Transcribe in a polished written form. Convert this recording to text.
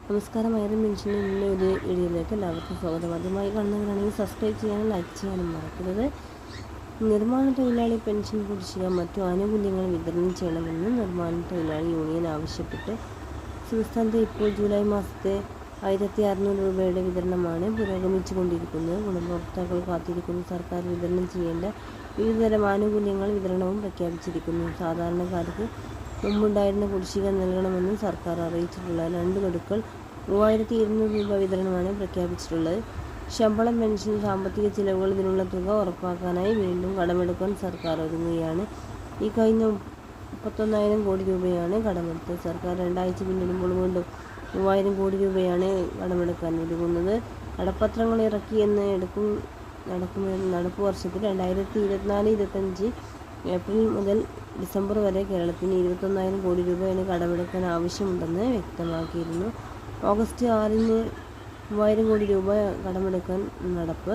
നമസ്കാരം. ഐറൻ പെൻഷൻ്റെ ഇന്നലെ ഒരു വീഡിയോയിലേക്ക് എല്ലാവർക്കും സ്വാഗതം. ആദ്യമായി കാണുന്നവരാണെങ്കിൽ സബ്സ്ക്രൈബ് ചെയ്യാനും ലൈക്ക് ചെയ്യാനും മറക്കരുത്. നിർമ്മാണ തൊഴിലാളി പെൻഷൻ കുടിശ്ശിക മറ്റു ആനുകൂല്യങ്ങൾ വിതരണം ചെയ്യണമെന്ന് നിർമ്മാണ തൊഴിലാളി യൂണിയൻ ആവശ്യപ്പെട്ട് സംസ്ഥാനത്ത് ഇപ്പോൾ ജൂലൈ മാസത്തെ 1600 രൂപയുടെ വിതരണമാണ് പുരോഗമിച്ചുകൊണ്ടിരിക്കുന്നത്. ഗുണഭോക്താക്കൾ കാത്തിരിക്കുന്ന സർക്കാർ വിതരണം ചെയ്യേണ്ട വിവിധതരം ആനുകൂല്യങ്ങൾ വിതരണവും പ്രഖ്യാപിച്ചിരിക്കുന്നു. സാധാരണക്കാർക്ക് മുമ്പുണ്ടായിരുന്ന കുടിശ്ശിക നൽകണമെന്ന് സർക്കാർ അറിയിച്ചിട്ടുള്ള 2 ഗഡുക്കൾ 3200 രൂപ വിതരണമാണ് പ്രഖ്യാപിച്ചിട്ടുള്ളത്. ശമ്പളം, പെൻഷൻ, സാമ്പത്തിക ചിലവുകൾ ഇതിനുള്ള തുക ഉറപ്പാക്കാനായി വീണ്ടും കടമെടുക്കാൻ സർക്കാർ ഒരുങ്ങുകയാണ്. ഈ കഴിഞ്ഞ 31,000 കോടി രൂപയാണ് കടമെടുത്തത്. സർക്കാർ 2 ആഴ്ച പിന്നിടുമ്പോൾ വീണ്ടും 3000 കോടി രൂപയാണ് കടമെടുക്കാൻ ഒരുങ്ങുന്നത്. കടപ്പത്രങ്ങൾ ഇറക്കിയെന്ന് നടപ്പ് വർഷത്തിൽ 2024-25 ഏപ്രിൽ മുതൽ ഡിസംബർ വരെ കേരളത്തിന് 21,000 കോടി രൂപയാണ് കടമെടുക്കാൻ ആവശ്യമുണ്ടെന്ന് വ്യക്തമാക്കിയിരുന്നു. ഓഗസ്റ്റ് 6-ന് 3000 കോടി രൂപ കടമെടുക്കാൻ നടപ്പ്